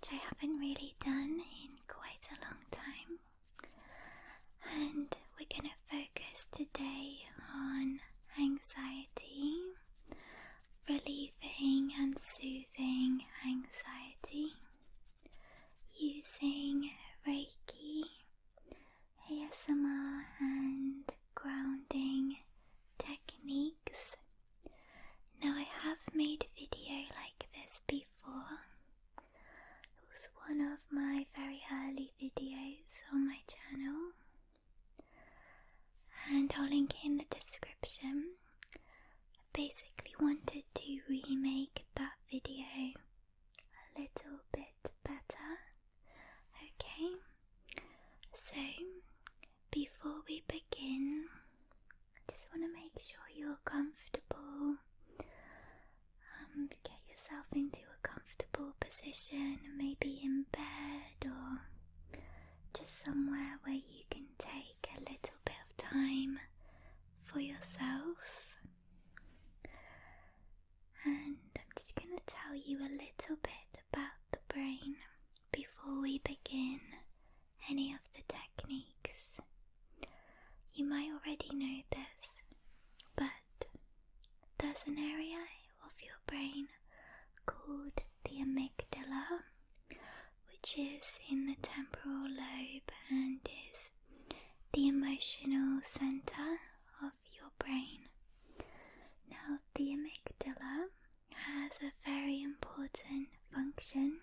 which I haven't really done in quite a long time. And we're going to focus today on anxiety, relieving and soothing anxiety, using Reiki, ASMR and grounding techniques. Now, I have made a video like this before. It was one of my very early videos on my channel, and I'll link it in the description. I basically wanted to remake that video a little bit better. Okay, so before we begin, I just want to make sure you're comfortable. Get yourself into a comfortable position, maybe in bed or just somewhere where you can take a little bit of time for yourself. And I'm just going to tell you a little bit about the brain before we begin any of the techniques. You might already know this, but there's an area of your brain called the amygdala, which is in the temporal lobe and is the emotional center of your brain. Now, the amygdala has a very important function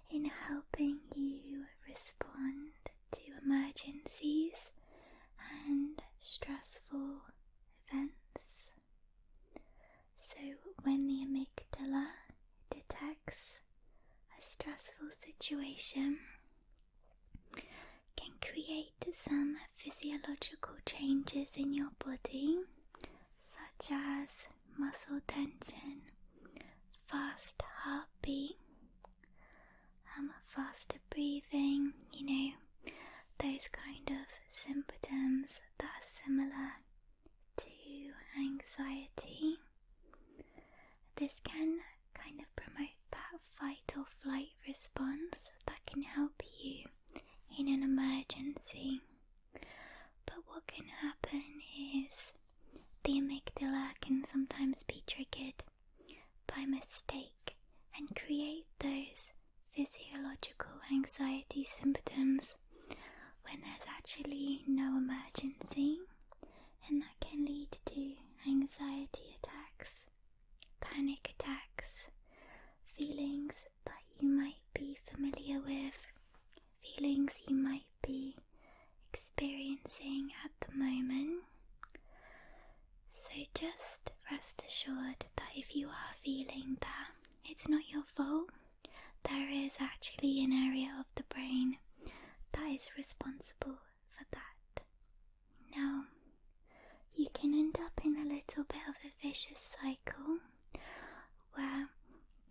in helping you respond to emergencies and stressful events. So when the amygdala detects a stressful situation, it can create some physiological changes in your body, such as muscle tension, fast heartbeat, faster breathing, those kind of symptoms that are similar to anxiety. This can kind of promote that fight or flight response that can help you in an emergency. But what can happen is the amygdala can sometimes be triggered by mistake and create those physiological anxiety symptoms when there's actually no emergency, and that can lead to anxiety attacks, panic attacks, feelings that you might be familiar with, feelings you might be experiencing at the moment. So just rest assured that if you are feeling that, it's not your fault. There is actually an area of the brain that is responsible for that. Now, you can end up in a little bit of a vicious cycle where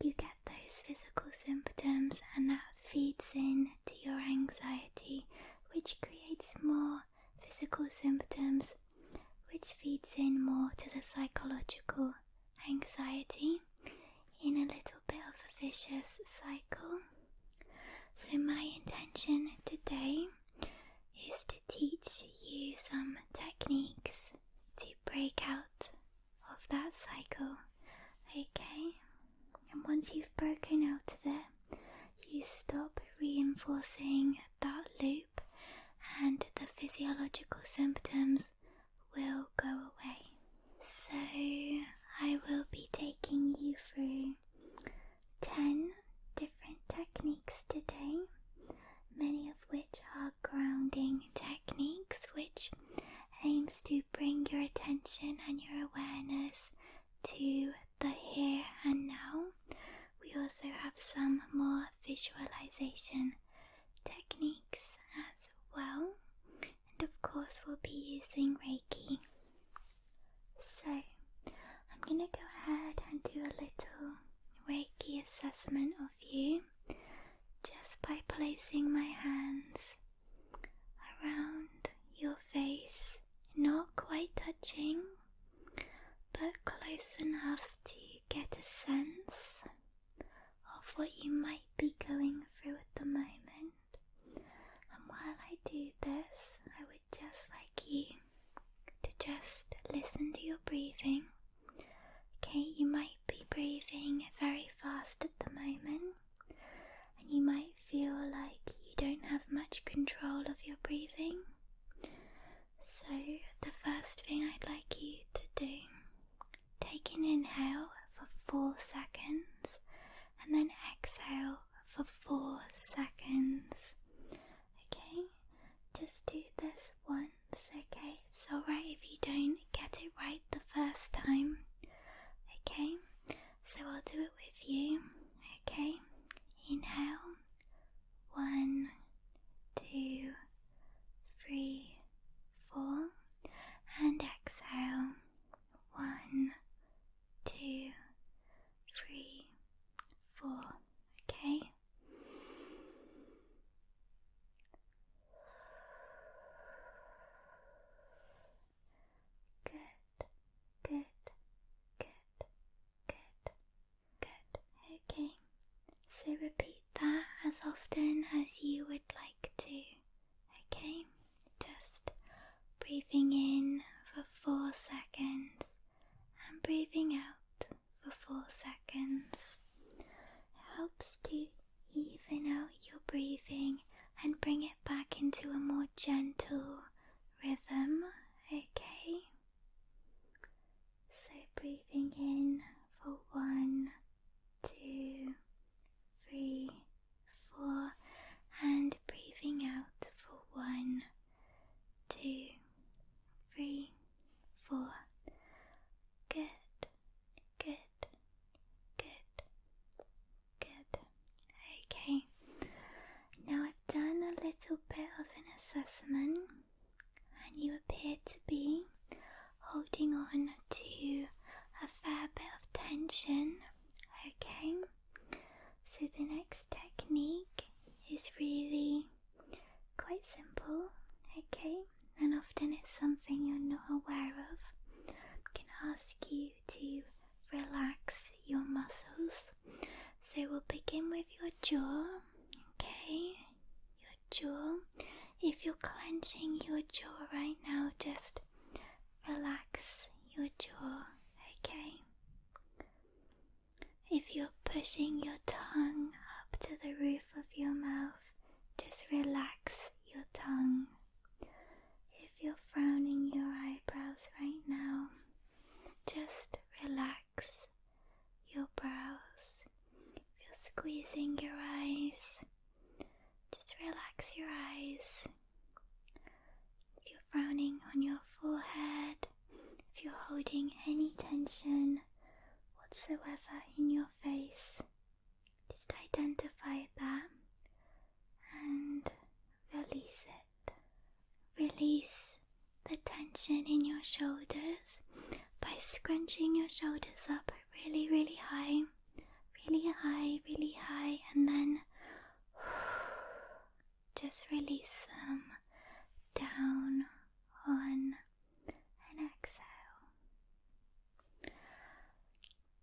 you get those physical symptoms and that feeds in to your anxiety, which creates more physical symptoms, which feeds in more to the psychological anxiety in a little bit of a vicious cycle. So my intention today is to teach you some techniques to break out of that cycle, okay? And once you've broken out of it, you stop reinforcing that loop and the physiological symptoms will go away. So I will be taking you through 10 different techniques today, many of which are grounding techniques, which aims to bring your attention and your awareness to the here and now. We also have some more visualization techniques as well, and of course we'll be using Reiki. So I'm going to go ahead and do a little Reiki assessment of you, just by placing my hands around your face, not quite touching, but close enough to get a sense of what you might be going through at the moment. And while I do this, I would just like you to just listen to your breathing. Okay, you might be breathing very fast at the moment, and you might feel like you don't have much control of your breathing. So the first thing I'd like you to do, take an inhale for 4 seconds and then exhale for 4 seconds. Okay, just do this once. Okay, it's alright if you don't get it right the first time. Okay, so I'll do it with you. Okay, inhale, 1, 2, 3, 4, and exhale, 1, 2, 3, 4. Okay. Good, good, good, good, good. Okay, so repeat that as often as you would like to. Okay, just breathing in for 4 seconds and breathing out for 4 seconds. It helps to even out your breathing and bring it back into a more gentle rhythm. Okay, so breathing in for 1, 2, 3, 4, and breathing out for 1, 2, 3, 4. Good, good, good, good. Okay, now I've done a little bit of an assessment, and you appear to be holding on to a fair bit of tension. Okay, so the next technique is really quite simple. Okay, and often it's something you're not aware of. I'm going to ask you to relax your muscles. So we'll begin with your jaw. Okay, your jaw. If you're clenching your jaw right now, just relax your jaw. Okay. If you're pushing your tongue up to the roof of your mouth, just relax your tongue. If you're frowning your eyebrows right now, just relax your brows. If you're squeezing your eyes, just relax your eyes. If you're frowning on your forehead, if you're holding any tension whatsoever in your face, just identify that and release it. Release the tension in your shoulders by scrunching your shoulders up really, really high, really high, really high, and then just release them down on an exhale.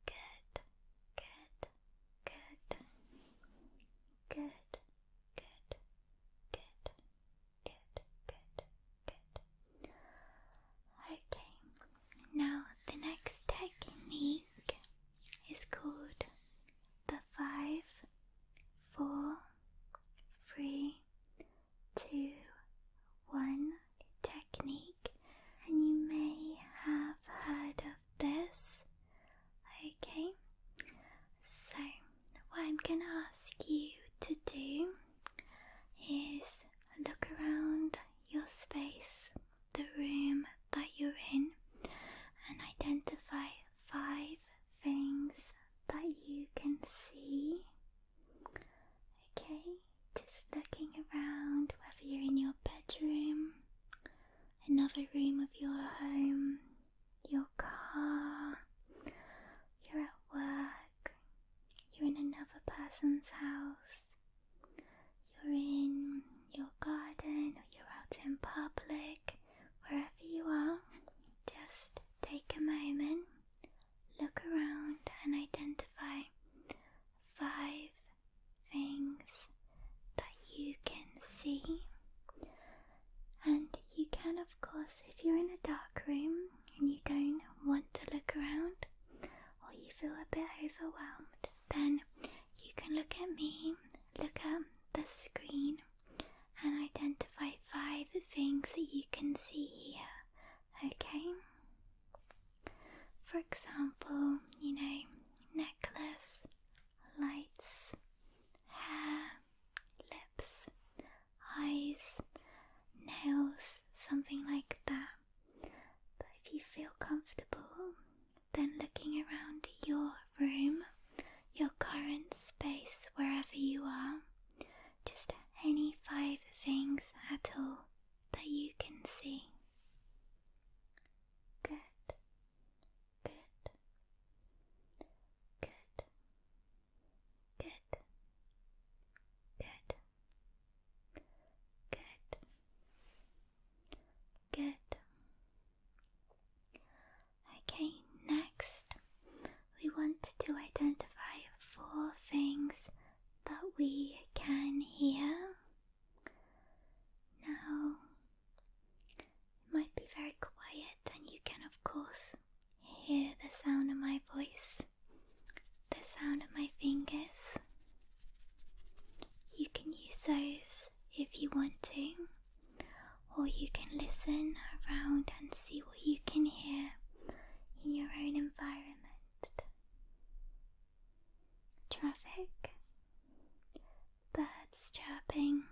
Good, good, good, good, good, good, good, good, good. Okay, now the next technique is called the 5, 4, 3, 2, 1 technique, and you may have heard of this. Okay, so what I'm gonna ask you to do is look around your space, the room that you're in, and identify 5 things that you can see. Okay, just looking around, whether you're in your bedroom, another room of your home, your car, you're at work, you're in another person's house, you're in your garden, or you're out in public, wherever you are, just take a moment, look around and identify 5 look at me, look at the screen, and identify 5 things that you can see here, okay? For example, necklace, lights, hair, lips, eyes, nails, something like that. But if you feel comfortable, then looking around your room, your current space, wherever you are, just any 5 things at all that you can see. Good, good, good, good, good, good, good. Okay, next we want to identify 4 things that we can hear. Now, it might be very quiet, and you can of course hear the sound of my voice, the sound of my fingers. You can use those if you want to, or you can listen around and see what you can hear in your own environment. Traffic, birds chirping,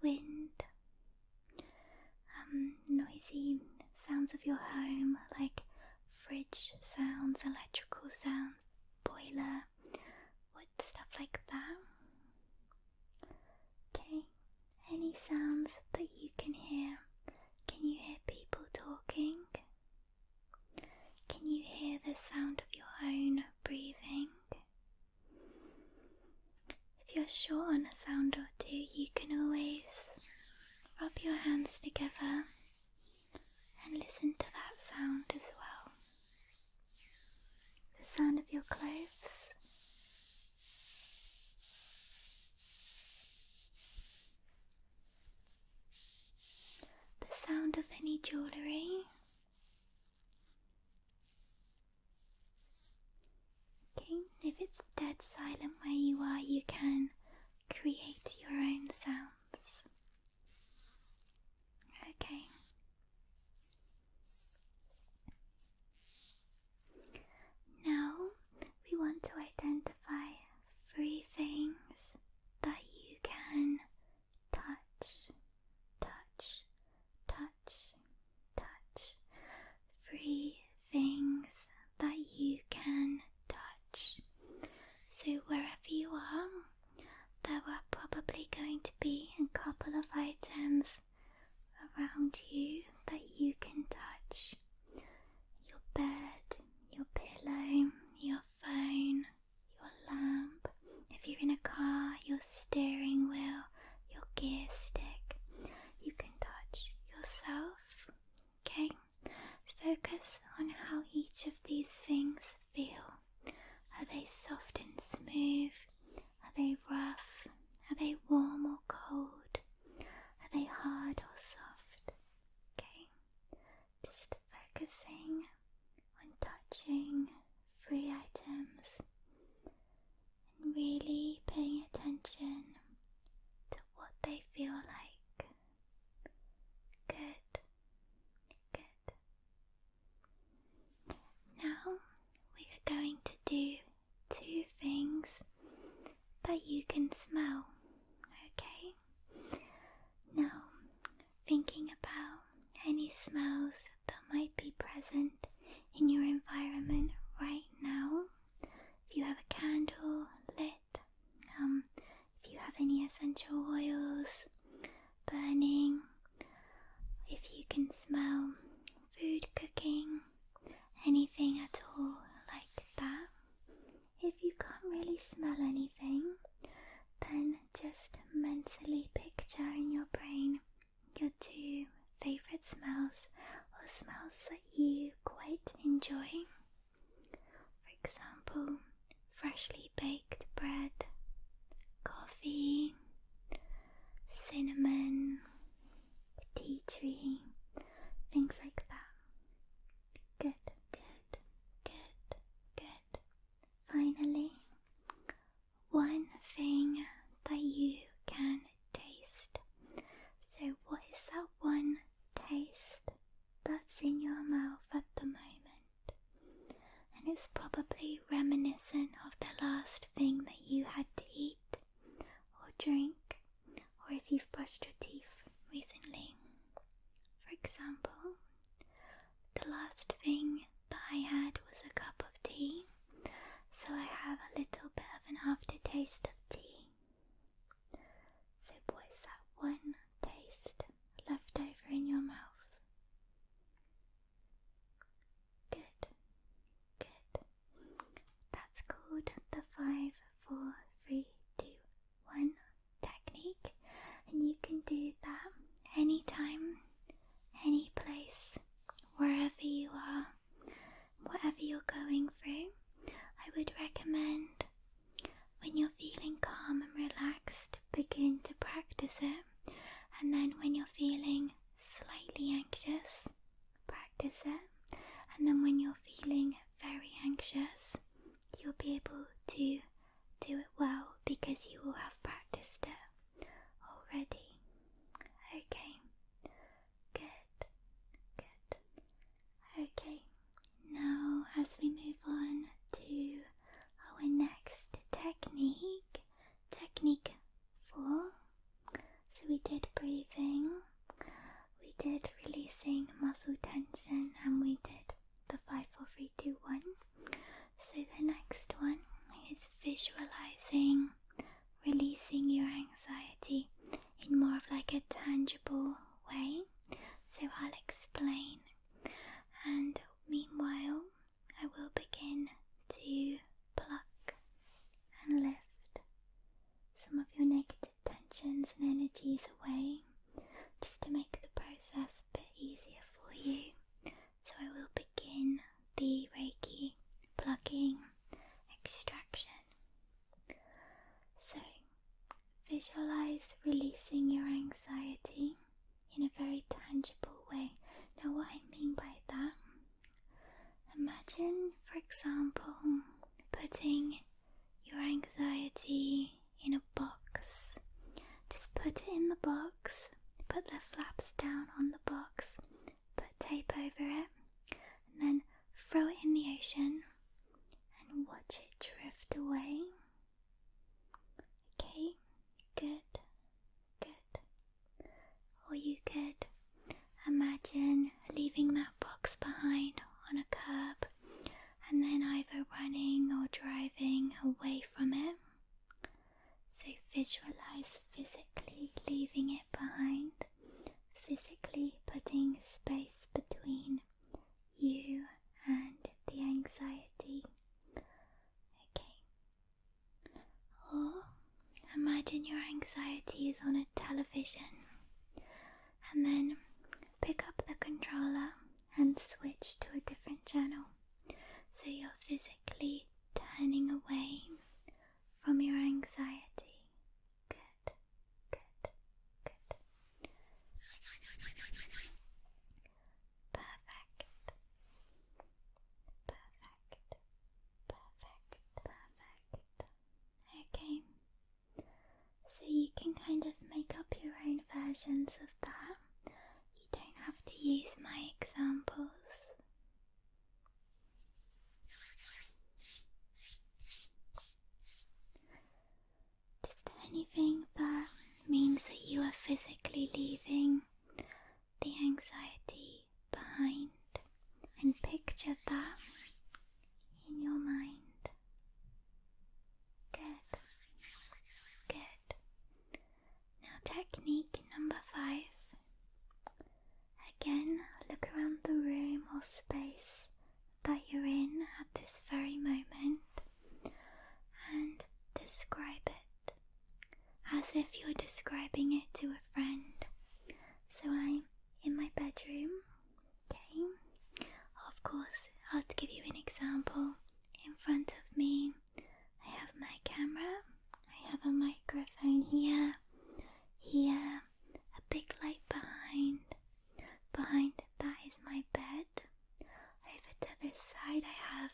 wind, noisy sounds of your home like fridge sounds, electrical sounds, boiler, wood, stuff like that. Okay, any sounds that you can hear. Can you hear people talking? Can you hear the sound of your own breathing? If you're short on a sound or two, you can always rub your hands together and listen to that sound as well. The sound of your clothes. The sound of any jewellery. If it's dead silent where you are, you can create your own sounds. Okay. Now we want to identify 3 things that you can touch, touch, touch, touch. 3 things that you can touch. So wherever you are, there are probably going to be a couple of items around you that you can touch. Your bed, your pillow, your phone, your lamp. If you're in a car, your steering wheel, your gear stick. You can touch yourself. Okay? Focus on how each of these things feel. Are they soft and smooth? Are they rough? Are they warm or cold? Are they hard or soft? Okay, just focusing on touching 3 items and really paying attention to what they feel like. Good, good. Now we are going to do 2 things that you can smell, okay? Now, thinking about any smells that might be present in your environment right now. If you have a candle lit, if you have any essential oils burning, if you can smell food cooking, anything at all like that. If you can't really smell anything, then just mentally picture in your brain your 2 favourite smells, or smells that you quite enjoy. For example, freshly baked bread, coffee, cinnamon, tea tree, things like that. Good, good, good, good. Finally, thing that you can taste. So what is that one taste that's in your mouth at the moment? And it's probably reminiscent of the last thing that you had to eat or drink, or if you've brushed your teeth recently. For example, the last thing that I had was a cup of tea, so I have a little bit of an aftertaste of tea. So what is that one taste left over in your mouth? Good, good. That's called the 5, 4, 3, 2, 1 technique, and you can do that anytime, any place, wherever you are, whatever you're going through. I would recommend, when you're feeling calm and relaxed, begin to practice it, and then when you're feeling slightly anxious, practice it, and then when you're feeling very anxious, you'll be able to do it well because you will have practiced it already. Okay, good, good. Okay, now as we move on to our next technique, technique 4. So we did breathing, we did releasing muscle tension, and we did the 5, 4, 3, 2, 1. So the next one is visualizing releasing your anxiety in more of like a tangible way. So I'll explain, and meanwhile I will begin to pluck and lift some of your negative tensions and energies away, just to make the process a bit easier for you. So I will begin the Reiki plucking extraction. So visualize releasing your anxiety in a very tangible way. Now what I mean by that, imagine, for example, putting your anxiety in a box. Just put it in the box, put the flaps down on the box, put tape over it, and then throw it in the ocean and watch it drift away. Okay, good, good. Or you could imagine leaving that box behind on a curb and then either running or driving away from it. So visualize physically leaving it behind, physically putting space between you and the anxiety. Okay. Or imagine your anxiety is on a television, and then pick up the controller and switch to a different channel. So you're physically turning away from your anxiety. Good, good, good. Perfect, perfect, perfect, perfect. Okay, so you can kind of make up your own versions of that. You don't have to use my examples. Just anything that means that you are physically leaving the anxiety behind, and picture that in your mind. Good, good. Now technique number 5. Again, look around the room or space that you're in at this very moment and describe it as if you're describing it to a friend. So I'm in my bedroom, okay? Of course, I'll give you an example. In front of me, I have my camera, I have a microphone here, a big light behind. Behind that is my bed. Over to this side I have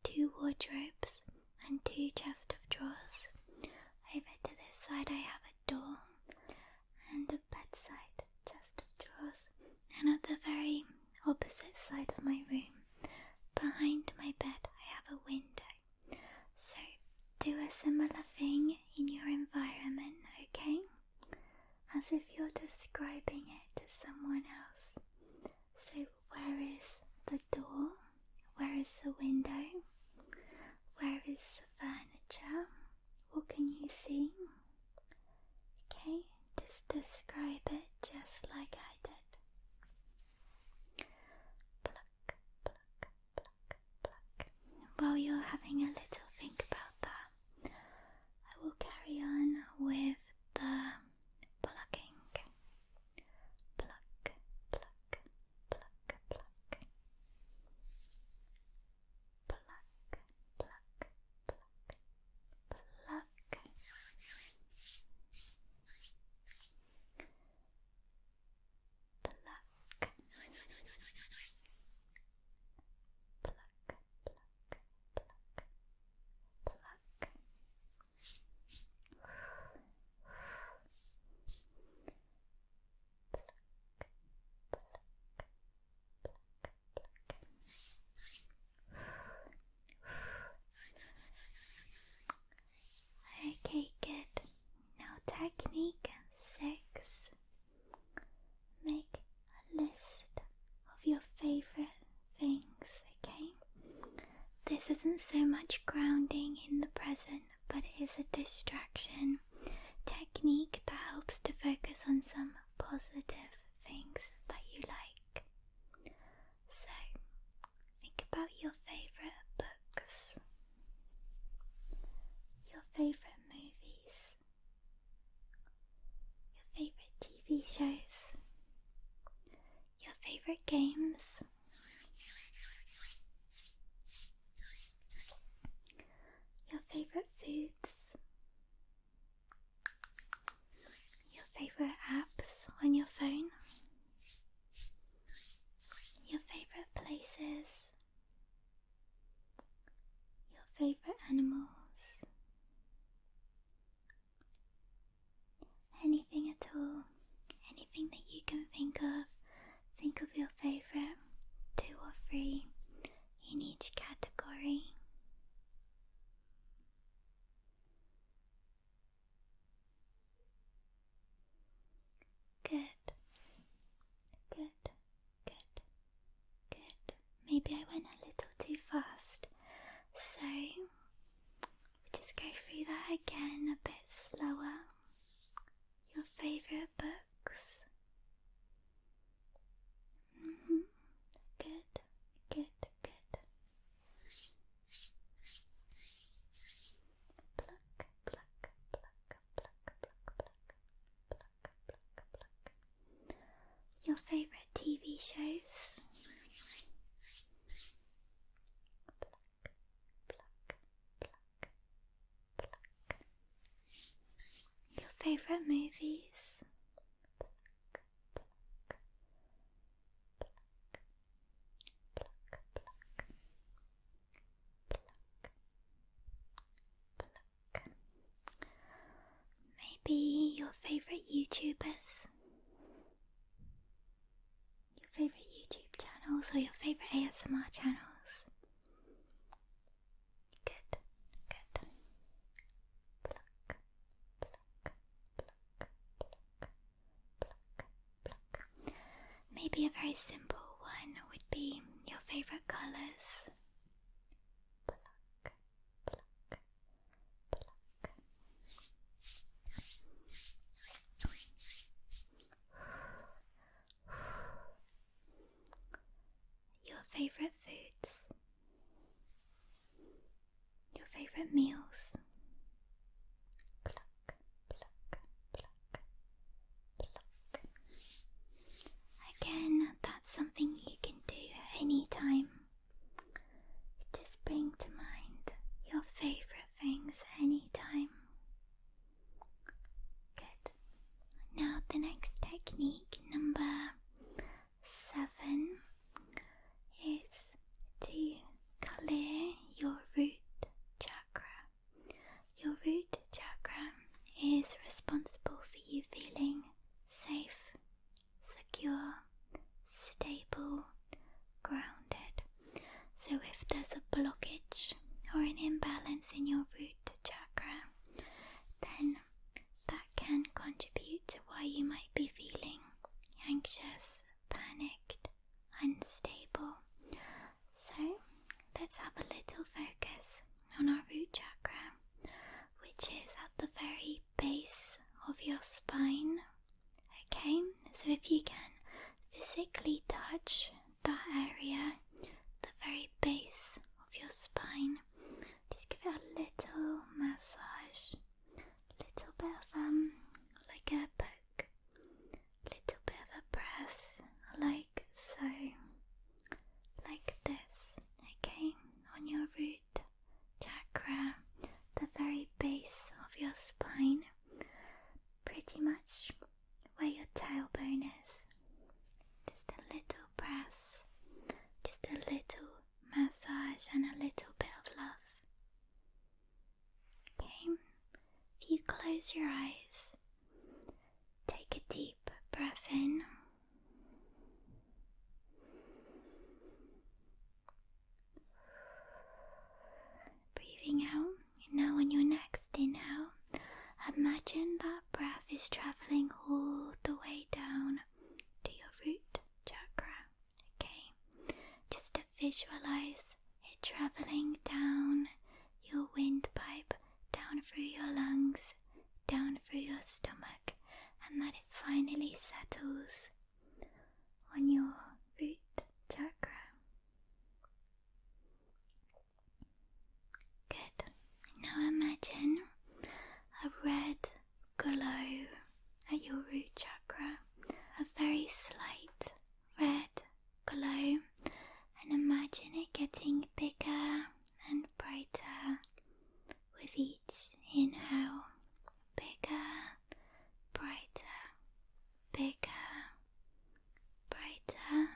2 wardrobes and 2 chest of drawers. side I have a door and a bedside chest of drawers, and at the very opposite side of my room, behind my bed, I have a window. So do a similar thing in your environment, okay? As if you're describing it to someone else. So where is the door? Where is the window? Where is the furniture? What can you see? Okay, just describe it just like I did. Pluck, pluck, pluck, pluck. While you're having a little think about that, I will carry on with the plucking. Pluck, pluck, pluck, pluck. Pluck, pluck, pluck, pluck. Okay, good. Now technique 6. Make a list of your favorite things, okay? This isn't so much grounding in the present, but it is a distraction technique that helps to focus on some positive things that you like. So, think about your favorite books, your favorite movies, your favorite TV shows, your favorite games, your favorite foods, your favorite apps on your phone, your favorite places, your favorite animals. Anything at all, anything that you can think of your favorite 2 or 3 in each category. Good, good, good, good. Maybe I went a little too fast, so we'll just go through that again a bit slower. Your favorite books. Good, good, good. Pluck, pluck, pluck, pluck, pluck, pluck, pluck, pluck, pluck. Your favorite TV shows. Pluck, pluck, pluck, pluck. Your favorite movies. Pluck, pluck, pluck, pluck, pluck, pluck, pluck. Maybe your favorite YouTubers. Your favorite YouTube channels or your favorite ASMR channels. Good, good. Pluck, pluck, pluck, pluck, pluck, pluck. Maybe a very simple one would be your favorite colours. Pluck, pluck, pluck. Your favorite foods. Your favorite meals. Pluck, pluck, pluck, pluck. Again, that's something you can do anytime. Just bring to mind your favorite things anytime. Good. Now the next technique, number 7, is to clear your root chakra. Your root chakra is your spine. Okay, so if you can physically touch that area, the very base of your spine, just give it a little massage, little bit of like a poke, little bit of a press, like so, like this, okay, on your root chakra, the very base of your spine, pretty much where your tailbone is. Just a little press, just a little massage and a little bit of love. Okay, if you close your eyes, take a deep breath in. Breathing out. Now on your next inhale, imagine that breath is traveling all the way down to your root chakra. Okay, just to visualize it traveling down your windpipe, down through your lungs, down through your stomach, and that it finally settles on your root chakra. Good. Now imagine a red glow at your root chakra, a very slight red glow, and imagine it getting bigger and brighter with each inhale. Bigger, brighter, bigger, brighter,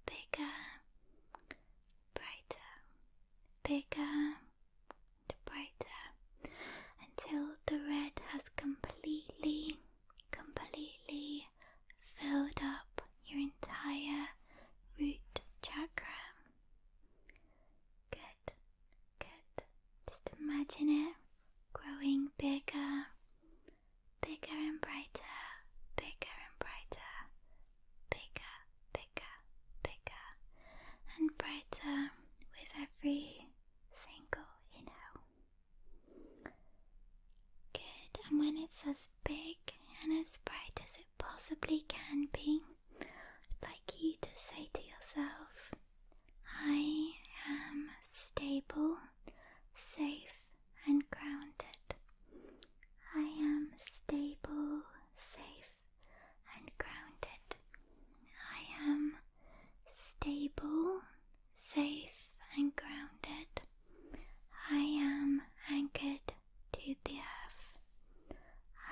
bigger, brighter, bigger and brighter, until the red has completely filled up your entire root chakra. Good, good. Just imagine it growing bigger, bigger and brighter, bigger and brighter, bigger, bigger, bigger, and brighter with every single inhale. Good, and when it's as big and as bright as it possibly can be, I'd like you to say to yourself, I am stable, safe and grounded. I am stable, safe and grounded. I am stable, safe and grounded. I am anchored to the earth.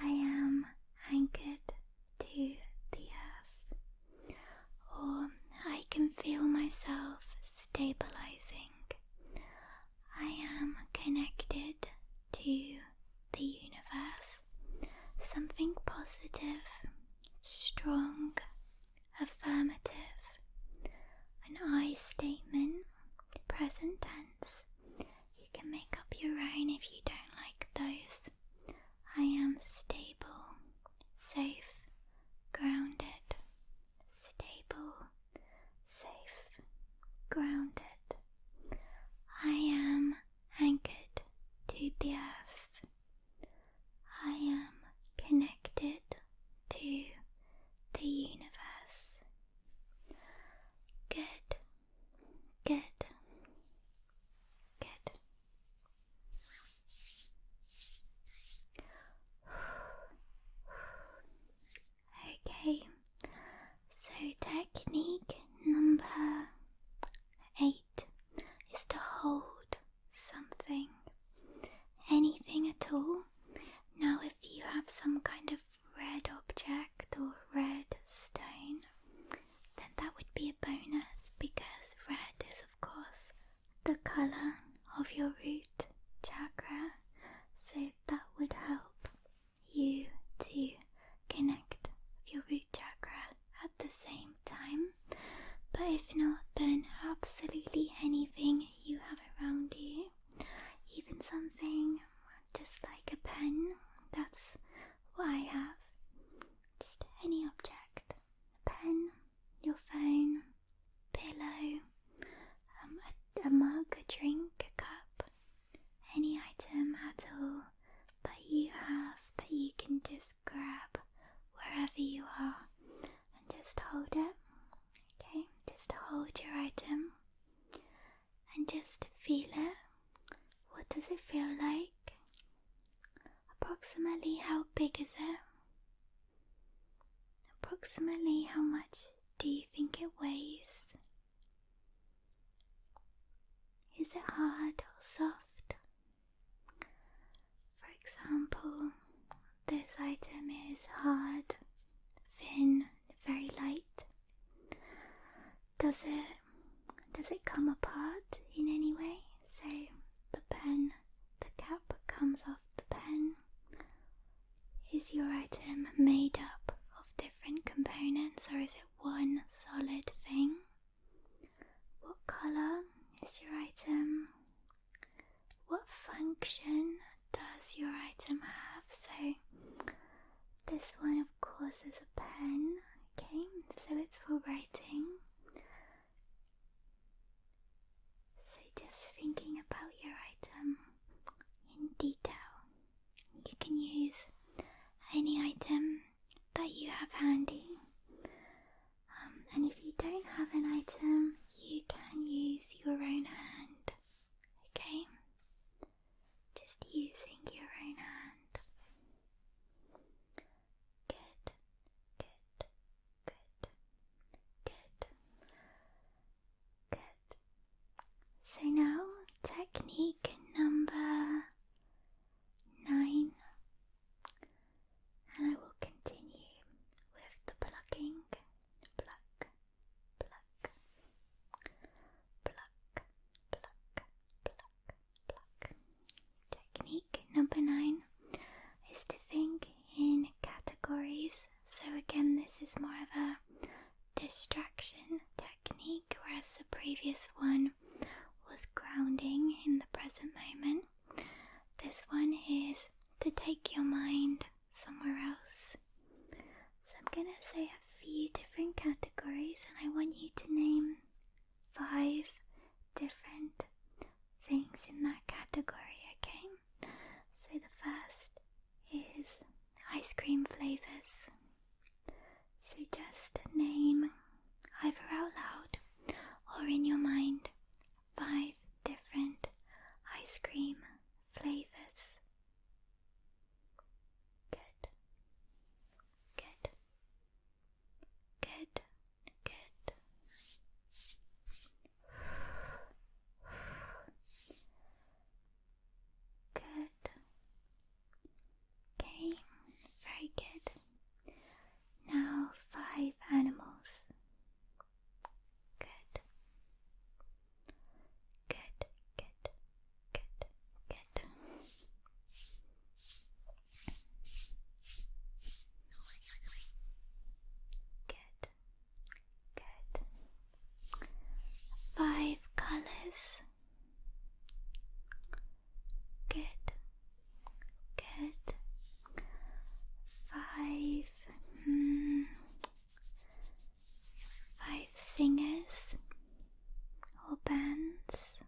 I am anchored to the earth. Or I can feel myself stabilizing. I am connected to the universe. Something positive, strong, affirmative. An I statement, present tense. You can make up your own if you don't like those. I am stable, safe, grounded. Stable, safe, grounded. I am anchored to the earth. I am connected to the universe. Good, good, good. Okay, so technique number 8 is to hold something, anything at all. Now if you have some kind of red object or red stone, then that would be a bonus, because red is of course the colour of your root chakra, so that would help you to connect with your root chakra at the same time. But if not, then absolutely anything you have around you, even something just like a pen, that's what I have. Just any object, a pen, your phone, pillow, a mug, a drink, a cup, any item at all that you have that you can just grab approximately how big is it? Approximately how much do you think it weighs? Is it hard or soft? For example, this item is hard, thin, very light. Does it come apart in any way? So the pen, the cap comes off the pen. Is your item made up of different components, or is it one solid thing? What color is your item? What function does your item have? So this one, of course, is a pen, okay, so it's for writing. So just thinking about your item in detail. You can use any item that you have handy. And if you don't have an item, you can use your own hand, okay? Just using your own hand. Good, good, good, good, good. So now, technique number 9. And I will continue with the plucking. Pluck, pluck, pluck, pluck, pluck, pluck. Technique number 9 is to think in categories. So again, this is more of a distraction technique, whereas the previous one was grounding in the present moment. This one is to take your mind somewhere else. So I'm going to say a few different categories, and I want you to name 5 different things in that category, okay? So the first is ice cream flavors. So just name, either out loud or in your mind, 5 different ice cream flavors. Good, good, good, good. Good. Okay, very good. Now 5 animals. Good. Good, good, good, good. Good, good. 5 colors. Good, good. 5 singers or bands.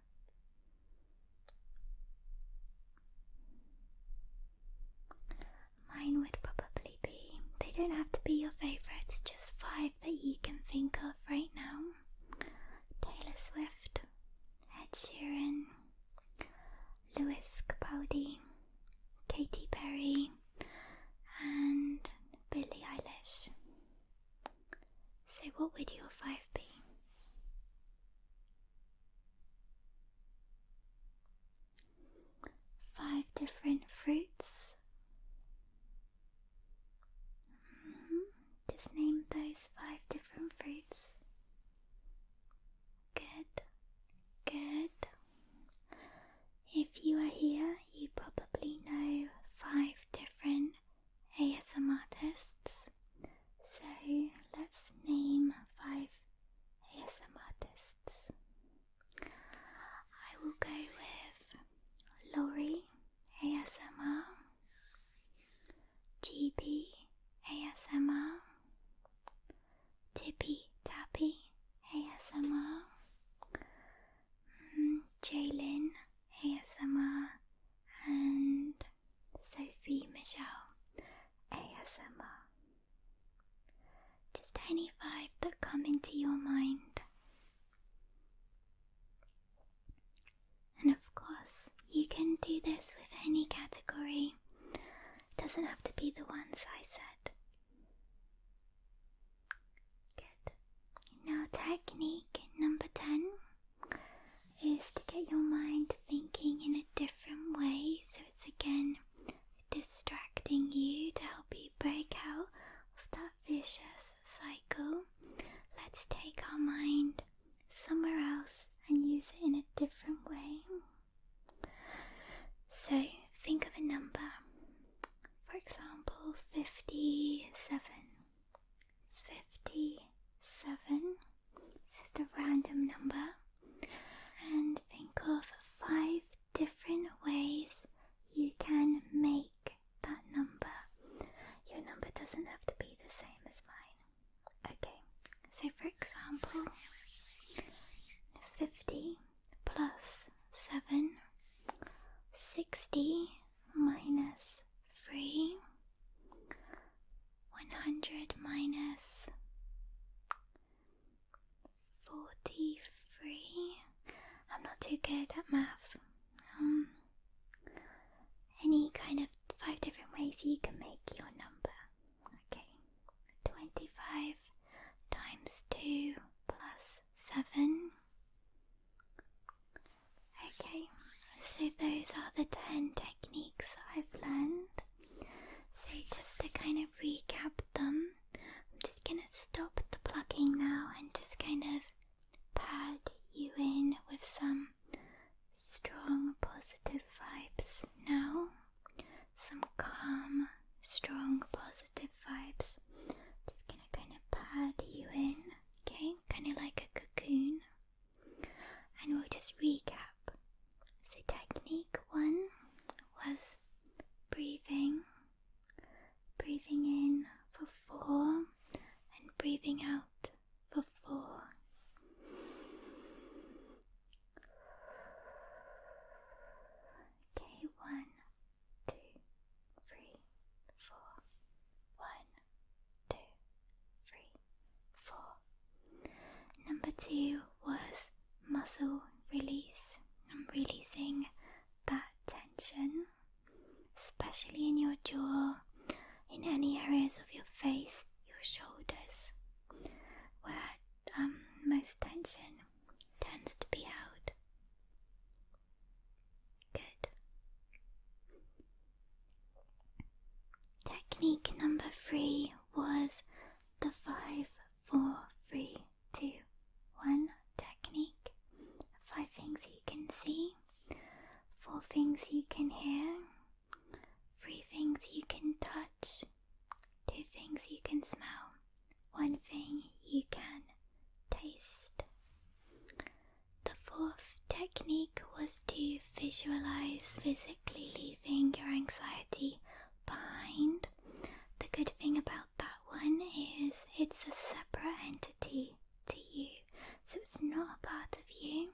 Mine would probably be, they don't have to be your favourites, just 5 that you can think of right now. Taylor Swift, Ed Sheeran, Lewis Capaldi, Katy Perry, and Billie Eilish. So what would your 5 be? 5 different fruits. Just name those 5 different fruits. Good, good. If you are here, you probably know 5 different ASM artists. So let's name 5 ASM artists. I will go with Laurie ASMR, GB ASMR, Tippy Tappy ASMR, Jaylin ASMR, and Sophie Michelle ASMR. Just any 5 that come into your mind. And of course, you can do this with any category. doesn't have to be the ones I said. Good. Now technique number 10 is to get your mind thinking in a different way, so it's again distracting you to help you break out of that vicious cycle. Let's take our mind somewhere else and use it in a different way. So think of a number, for example 57. 57, it's just a random number, and think of 5 different ways you can make that number. Your number doesn't have to be the same as mine. Okay, so for example, 50 plus 7, 60 minus 3, 100 minus 43. I'm not too good at math. Any kind of 5 different ways you can make your number. Okay, 25 times 2 plus 7. Okay, so those are the 10 techniques I've learned. So just to kind of recap them, I'm just going to stop the plucking now and just kind of pad you in with some strong positive vibes now. Some calm, strong positive vibes. Just going to kind of pad you in, okay? Kind of like a cocoon. And we'll just recap. So technique 1 was breathing. Breathing in for 4 and breathing out for 4. Okay, 1, 2, 3, 4. 1, 2, 3, 4. Number 2 was muscle release. I'm releasing that tension, especially in your jaw, in any areas of your face, your shoulders, where most tension tends to be held. Good. Technique number 3 was the 5, 4, 3, 2, 1 technique. 5 things you can see, 4 things you can hear, 3 things you can touch, 2 things you can smell, 1 thing you can taste. The 4th technique was to visualize physically leaving your anxiety behind. The good thing about that one is it's a separate entity to you, so it's not a part of you.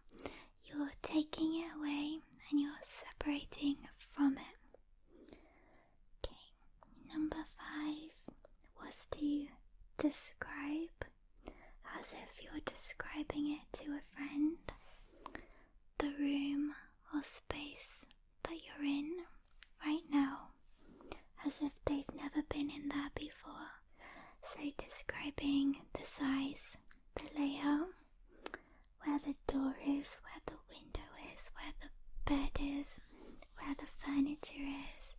You're taking it away and you're separating from it. Okay, number 5 was to describe, as if you're describing it to a friend, the room or space that you're in right now, as if they've never been in there before. So describing the size, the layout, where the door is, where the window is, where the bed is, where the furniture is,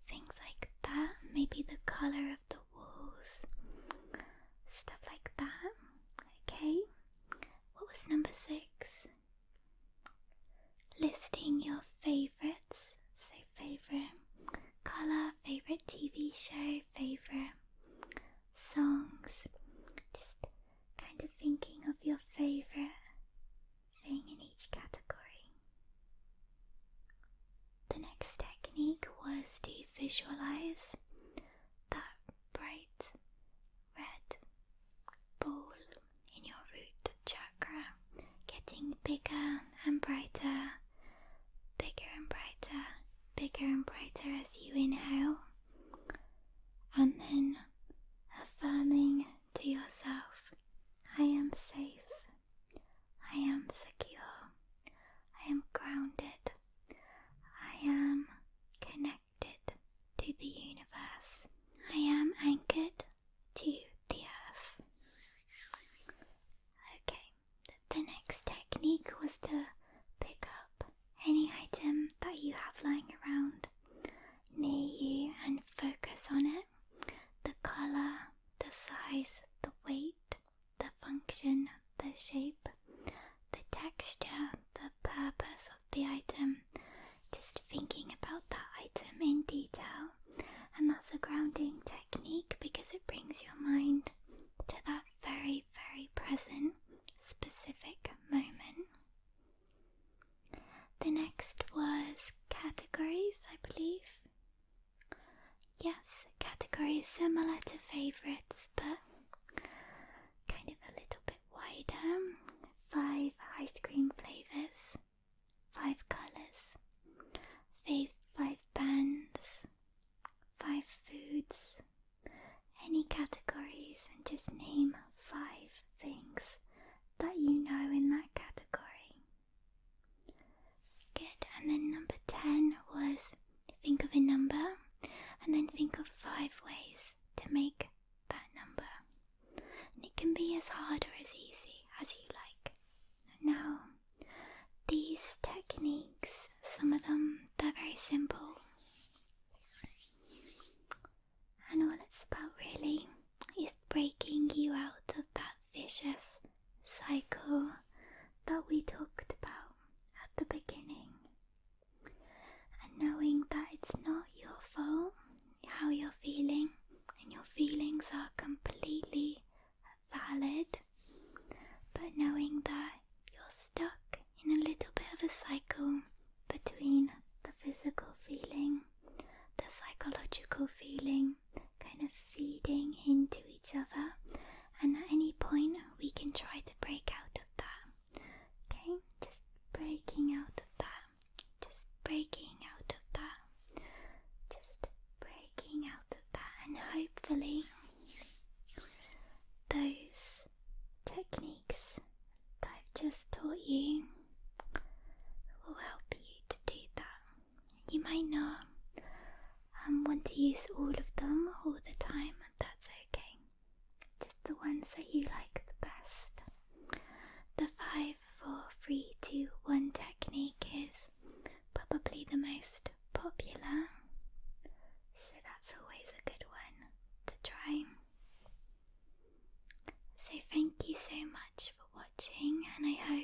things like that. Maybe the color of the walls, stuff like that. Okay, what was number 6? Listing your favorites. So favorite color, favorite TV show, favorite songs. Just kind of thinking of your favorite thing in each category. The next technique was to visualize that bright red ball in your root chakra getting bigger and brighter, bigger and brighter, bigger and brighter as you inhale, and then affirming to yourself, I am safe, I am secure, I am grounded, I am connected to the universe. yes, I am anchored to the earth. Okay, the next technique was to pick up any item that you have lying around near you and focus on it. The colour, the size, the weight, the function, the shape, the texture, the purpose of the item. Just thinking about that item in detail. And that's a grounding technique because it brings your mind to that very, very present, specific moment. The next was categories, I believe. Yes, categories similar to favourites, but kind of a little bit wider. 5 ice cream flavours, 5 colours, 5 bands, 5 foods, any categories, and just name 5 things that you know in that category. Good, and then number 10 was think of a number and then think of 5 ways to make that number. And it can be as hard or as easy as you like. Now, these techniques, some of them, they're very simple. And all it's about really is breaking you out of that vicious cycle that we talked about at the beginning. And knowing that it's not your fault how you're feeling, and your feelings are completely valid, but knowing that you're stuck in a little bit of a cycle between the physical feeling, the psychological feeling, kind of feeding into each other, and at any point we can try to break out of that. Okay, just breaking out of that, just breaking out of that, just breaking out of that, and hopefully those techniques that I've just taught you will help you to do that. You might not want to use all of them all the time, that's okay. Just the ones that you like the best. The 5, 4, 3, 2, 1 technique is probably the most popular, so that's always a good one to try. So thank you so much for watching, and I hope